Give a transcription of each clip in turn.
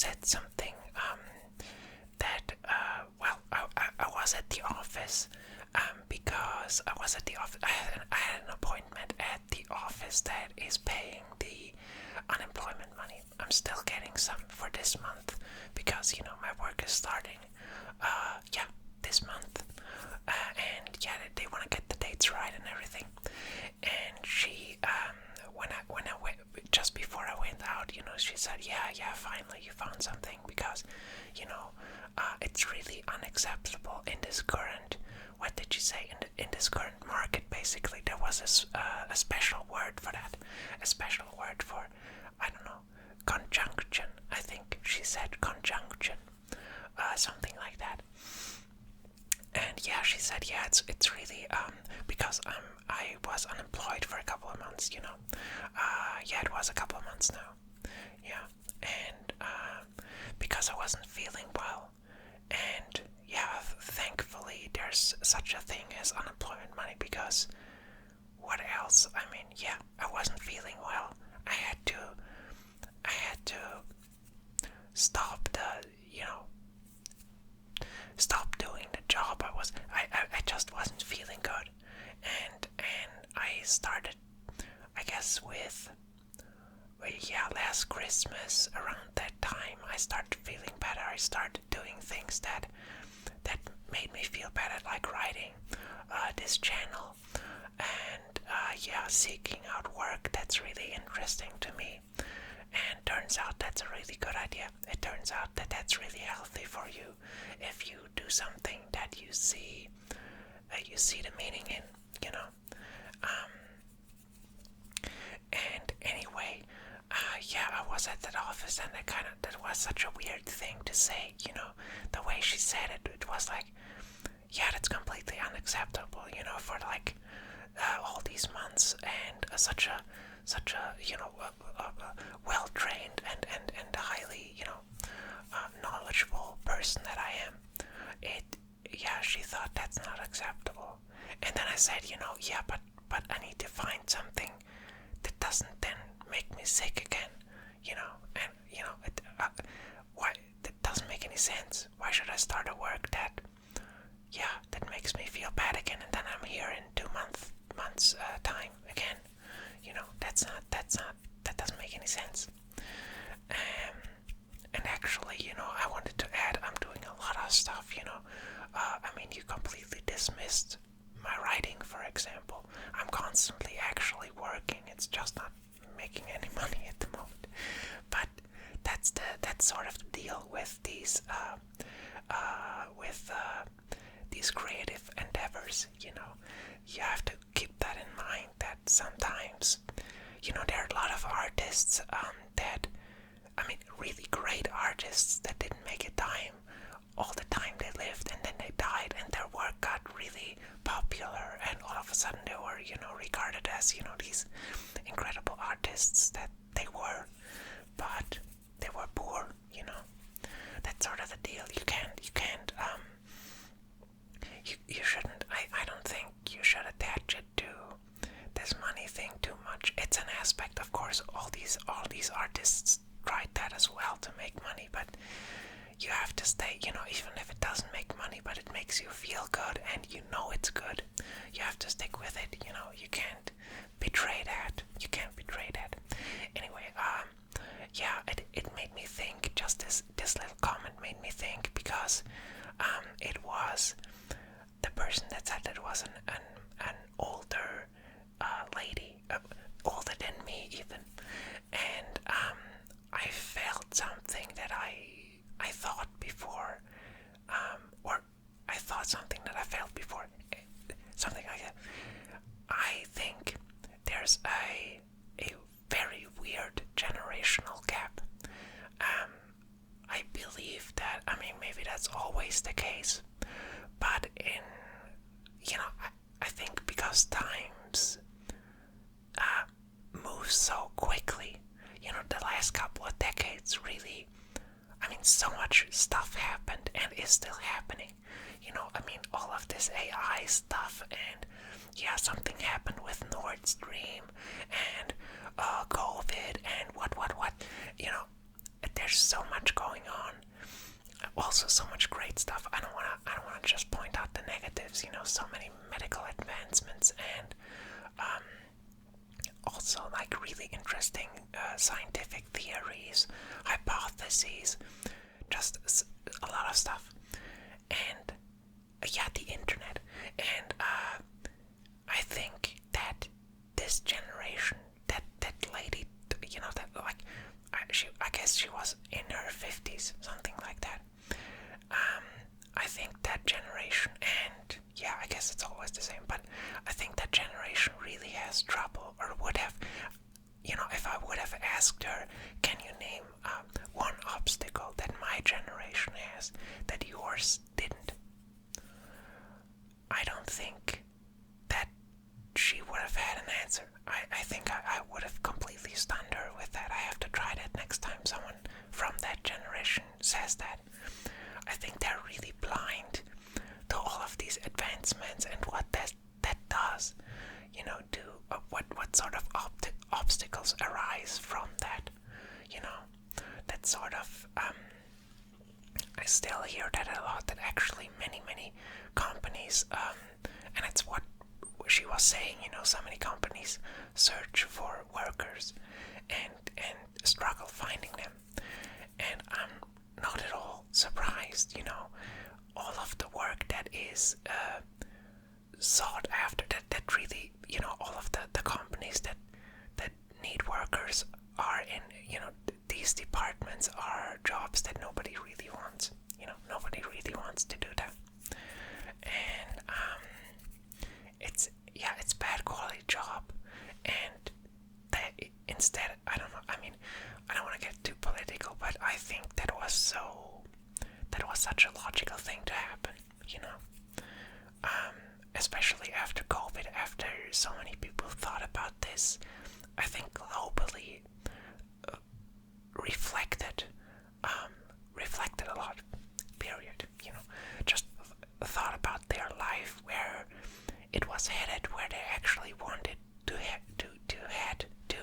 said something that, I was at the office because I was at the office. I had an appointment at the office that is paying the unemployment money. I'm still getting some for this month because, my work is starting, this month. And they want to get the dates right and everything. And she, when I went, just before I went out, she said, yeah, finally you found something because, it's really unacceptable in this current, what did she say, in this current market, basically. There was a special word for that, a special word for, I don't know, conjunction, I think she said conjunction, something like that. And she said, it's really, because I was unemployed for a couple of months, it was a couple of months now, and because I wasn't feeling well, and thankfully there's such a thing as unemployment money, because what else? I mean, I wasn't feeling well. I had to stop stop doing the job. I just wasn't feeling good, and I started, I guess, with last Christmas, around that time, I started feeling better. I started doing things that made me feel better, like writing this channel, and seeking out work that's really interesting to me. And turns out that's a really good idea. It turns out that that's really healthy for you if you do something that you see the meaning in, And anyway, I was at that office, and that was such a weird thing to say, the way she said it. It was like, that's completely unacceptable, for like all these months, and such a well-trained and highly, knowledgeable person that I am. She thought that's not acceptable. And then I said, but I need to find something that doesn't then make me sick again, why, that doesn't make any sense. Why should I start a work that makes me feel bad again, and then I'm here in 2 months time again? That doesn't make any sense. And actually, I wanted to add, I'm doing a lot of stuff, you completely dismissed my writing, for example. I'm constantly actually working. It's just not making any money at the moment. But that's sort of the deal with these creative endeavors. You have to keep that in mind, that sometimes, there are a lot of artists really great artists that didn't make it all the time they lived, and then they died, and their work got really popular, and all of a sudden they were, regarded as, these incredible artists that they were, but they were poor, That's sort of the deal. You shouldn't, I don't think you should attach it to this money thing too much. It's an aspect, of course. All these artists tried that as well to make money, but you have to stay, even if it doesn't make money, but it makes you feel good, and it's good, you have to stick with it. You can't betray that. Anyway, it made me think, just this little comment made me think, because it was the person that said it was an older lady, older than me even, and I felt something that I thought before, or I thought something that I felt before, something like that. I think there's a very weird generational gap. I believe that, maybe that's always the case, but I think because times move so quickly, the last couple of decades really, so much stuff happened and is still happening. All of this AI stuff, and something happened with Nord Stream, and COVID, and what. there's so much going on. Also, so much great stuff. I don't wanna just point out the negatives. So many medical advancements and also like really interesting scientific theories, hypotheses, just a lot of stuff. And yeah, the internet. And I think that this generation, that lady, that like, I guess she was in her 50s, something like that. I think that generation, and yeah, I guess it's always the same, but I think that generation really has trouble, or would have, if I would have asked her, can you name one obstacle that my generation has that yours didn't? I don't think that she would have had an answer. I think I would have completely stunned her with that. I have to try that next time someone from that generation says that. I think they're really blind to all of these advancements and what that does, to what sort of obstacles arise from that, that sort of, I still hear that a lot, that actually many companies, and it's what she was saying, so many companies search for workers and struggle finding them. And I'm not at all surprised, all of the work that is sought after, that really, all of the companies that need workers are in, these departments are jobs that nobody really wants. Nobody really wants to do that. And it's bad quality job, and that instead, I don't know, I don't want to get too political, but I think that was such a logical thing to happen, especially after COVID, after so many people thought about this. I think globally reflected a lot, period, just thought about their life, where it was headed, where they actually wanted to head to,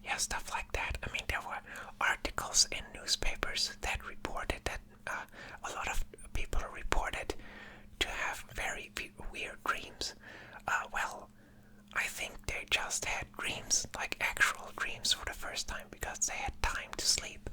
yeah, stuff like that. There were articles in newspapers that reported that a lot of people reported to have very weird dreams. Well, I think they just had dreams, like actual dreams for the first time, because they had time to sleep.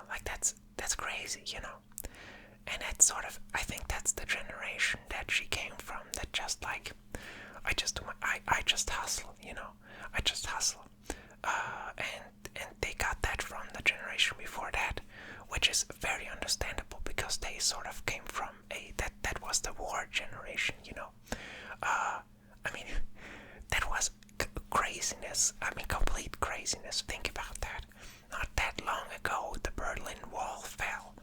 Like that's crazy, And that's sort of, I think that's the generation that she came from, that just like, I just hustle, I just hustle. And they got that from the generation before that, which is very understandable, because they sort of came from that was the war generation, that was craziness. Complete craziness. Think about that. Not that long ago, the Berlin Wall fell.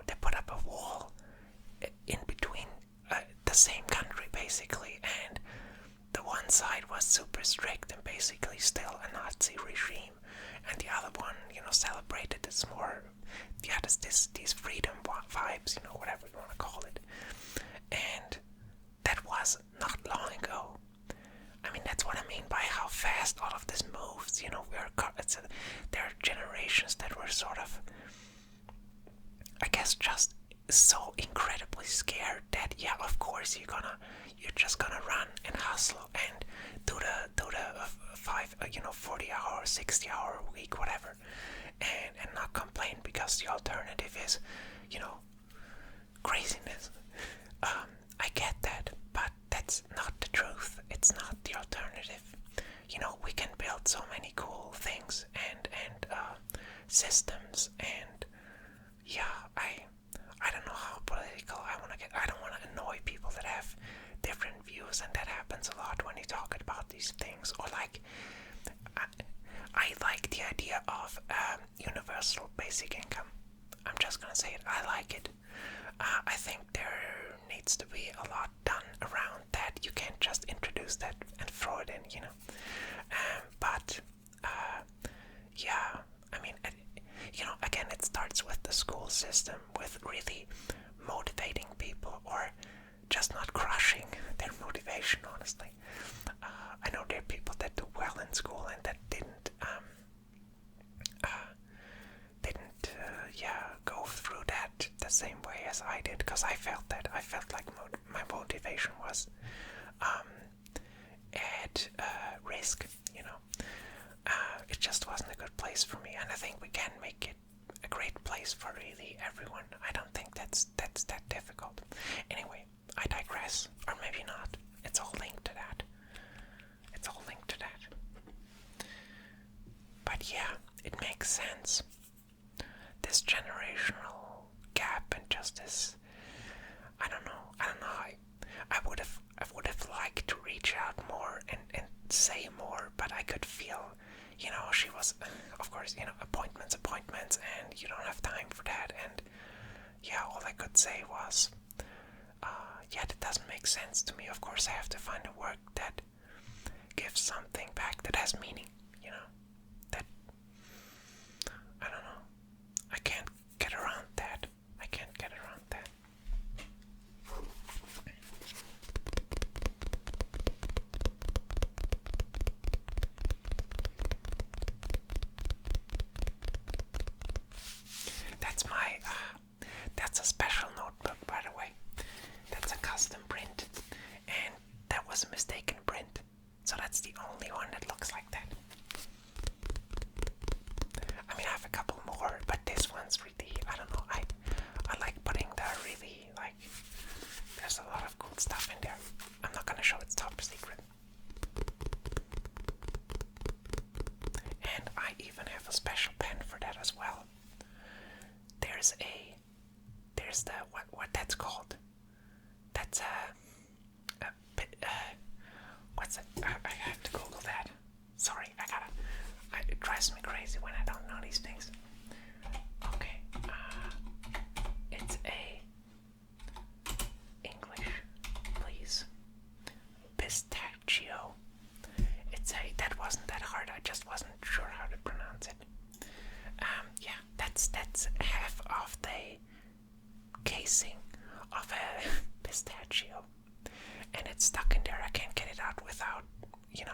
They put up a wall in between the same country, basically, and the one side was super strict and basically still a Nazi regime, and the other one, celebrated this more, these freedom vibes, whatever you want to call it. And that was not long ago. That's what I mean by how fast all of this moves. There are generations that were sort of, I guess, just so incredibly scared that, yeah, of course you're just gonna run and hustle and do the 40-hour, 60-hour week, whatever, and not complain, because the alternative is, craziness. I get that, but that's not the truth. It's not the alternative. We can build so many cool things and systems, and yeah, I don't know how political I want to get. I don't want to annoy people that have different views, and that happens a lot when you talk about these things. Or like, I like the idea of universal basic income. I'm just gonna say it. I like it. I think there needs to be a lot done around that. You can't just introduce that and throw it in, but yeah, again, it starts with the school system, with really motivating people, or just not crushing their motivation, honestly. I know there are people that do well in school and that didn't as I did, because I felt like my motivation was at risk. It just wasn't a good place for me, and I think we can make it a great place for really everyone. I don't think that's that difficult. Anyway, I digress, or maybe not. It's all linked to that. But yeah, it makes sense. This generational gap and justice. I don't know. I would have liked to reach out more and say more, but I could feel, she was, of course, appointments, and you don't have time for that. And yeah, all I could say was, yeah, that doesn't make sense to me. Of course, I have to find a work that gives something back, that has meaning, that, I don't know. I can't get around that. That's a special notebook, by the way. That's a custom print, and that was a mistaken print. So that's the only one that looks like that. I mean, I have a couple more, but this one's really, I don't know, I like putting the really, like, there's a lot of cool stuff in there. I'm not gonna show it's top secret. And I even have a special pen for that as well. There's the, what that's called. That's what's it? I have to Google that. Sorry, it drives me crazy when I don't know these things. Okay, it's a English, please. Pistachio. That wasn't that hard. I just wasn't sure how to pronounce it. Yeah, that's half of the casing of a pistachio, and it's stuck in there. I can't get it out without, I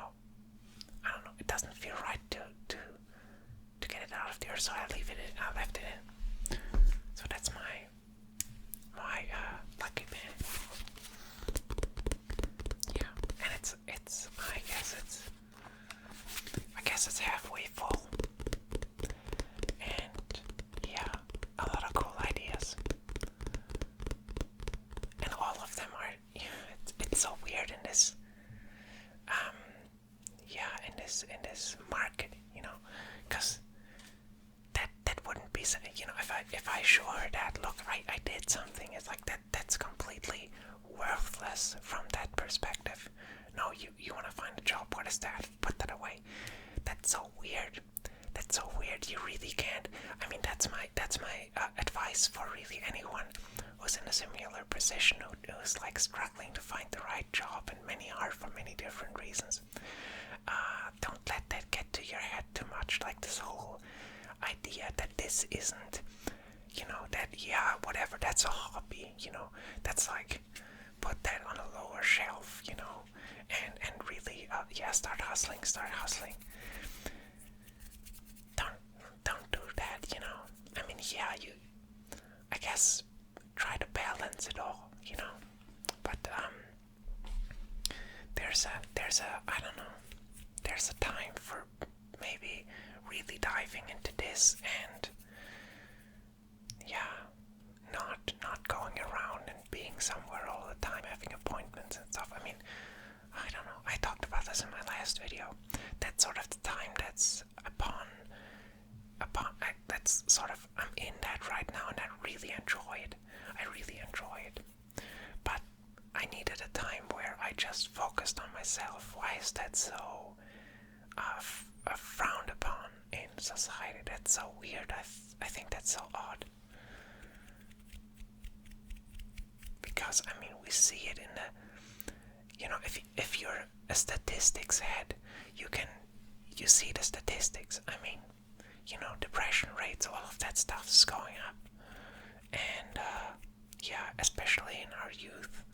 don't know. It doesn't feel right to get it out of there, so I left it in. So that's my lucky pen. Yeah, and it's I guess it's halfway full. And yeah, a lot of cool ideas. And all of them are, it's so weird in this in this market, because that wouldn't be, if I show her that, look, I did something, it's like that's completely worthless from that perspective. No, you want to find a job, what is that? Put that away. That's so weird. You really can't. I mean, that's my advice for really anyone who's in a similar position, who's like struggling to find the right job, and many are for many different reasons. Don't let that get to your head too much, like this whole idea that this isn't, that, yeah, whatever, that's a hobby, that's like, put that on a lower shelf, and really, yeah, start hustling. Don't do that, I mean, yeah, I guess, try to balance it all, but, I don't know, there's a time for maybe really diving into this, and yeah, not going around and being somewhere all the time, having appointments and stuff. I mean, I don't know, I talked about this in my last video. That's sort of the time that's that's sort of, I'm in that right now, and I really enjoy it. But I needed a time where I just focused on myself. Why is that so frowned upon in society? That's so weird. I think that's so odd. Because, I mean, we see it in the, if you're a statistics head, you see the statistics. I mean, depression rates, all of that stuff is going up. And, yeah, especially in our youth.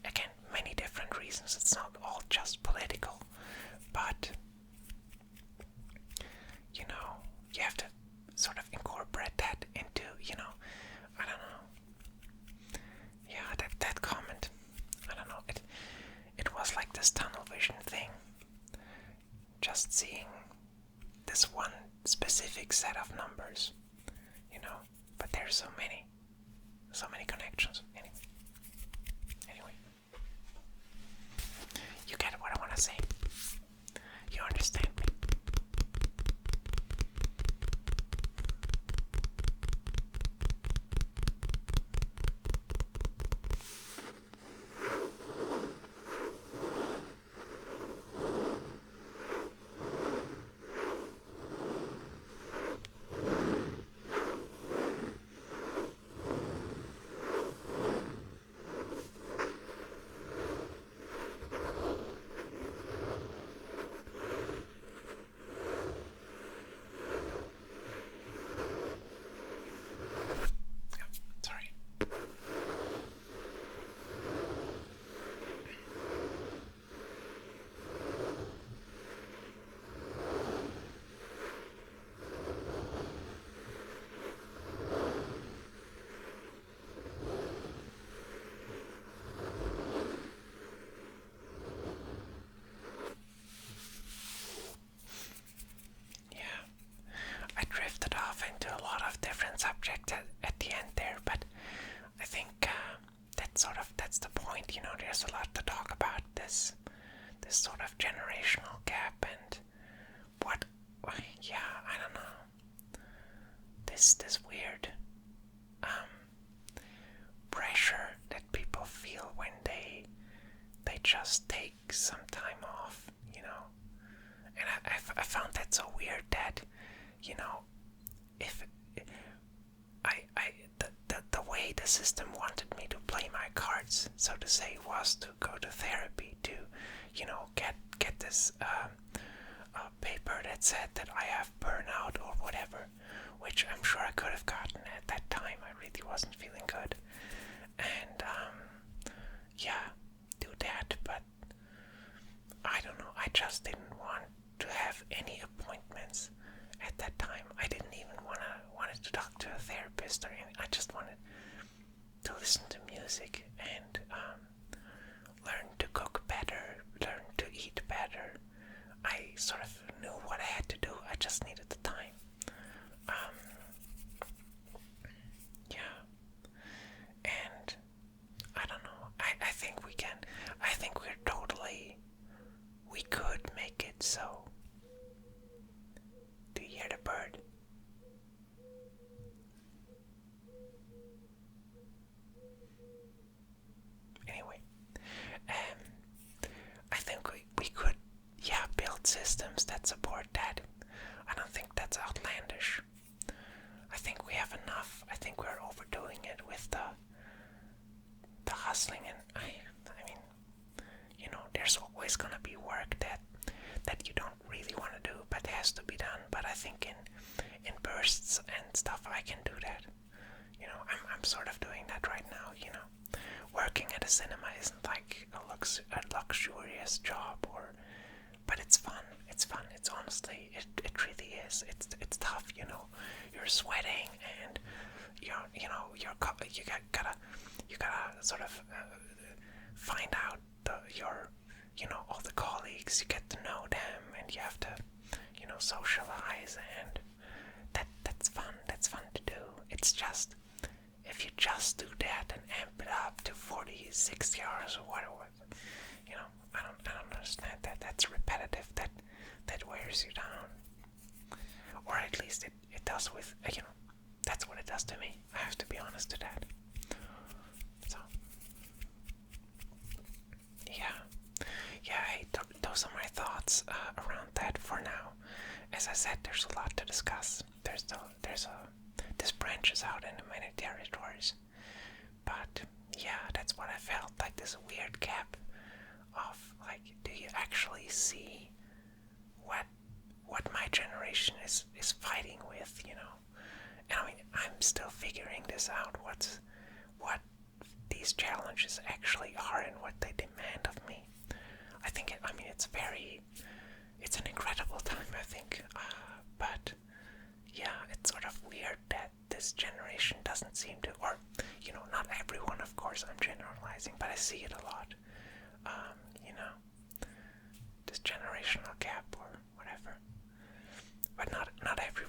Again, many different reasons. It's not all just political. But, you have to sort of incorporate that into, I don't know. specific set of numbers, but there's so many connections. Anyway, you get what I want to say. You understand me. Sorry. Yeah, I drifted off into a lot of different subjects at the end there, but I think that's the point. There's a lot to talk about this sort of generational gap and what. Yeah, I don't know. This weird pressure that people feel when they just take some time off. And I found that so weird that if the way the system wanted me to play my cards, so to say, was to go to therapy to get this paper that said that I have burnout or whatever, which I'm sure I could have gotten at that time. I really wasn't feeling good, and yeah, do that. But I don't know, I just didn't want to have any appointments at that time. I didn't even wanted to talk to a therapist or anything. I just wanted to listen to music and learn to cook better, learn to eat better. I sort of knew what I had to do. I just needed the time. Yeah, and I don't know. I think we can. I think we could make it so. Do you hear the bird? Anyway, I think we could, build systems that support that. I don't think that's outlandish. I think we have enough. I think we're overdoing it with the hustling, and I mean, there's always gonna be work that you don't really want to do, but has to be done. But I think in bursts and stuff, I can do that. I'm sort of doing that right now. Working at a cinema isn't like a luxurious job, but it's fun. It's fun. It's honestly, it really is. It's tough. You're sweating and you gotta sort of find out all the colleagues. You get to know them, and you have to socialize, and that's fun. That's fun to do. It's just, if you just do that and amp it up to 40, 60 hours or whatever, I don't understand that. That's repetitive. That wears you down, or at least it does with that's what it does to me. I have to be honest to that. So hey, those are my thoughts around that for now. As I said, there's a lot to discuss. This branches out into many territories, but that's what I felt, like this weird gap of like, do you actually see what my generation is fighting with, And I mean, I'm still figuring this out. What these challenges actually are and what they demand of me. I think it's an incredible time, I think, but it's sort of weird that this generation doesn't seem to, or not everyone, of course, I'm generalizing, but I see it a lot. This generational gap or whatever. But not everyone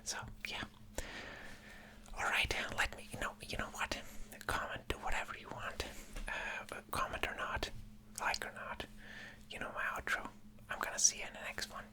So yeah. All right, let me. You know what? Comment, do whatever you want. Comment or not, like or not. You know my outro. I'm gonna see you in the next one.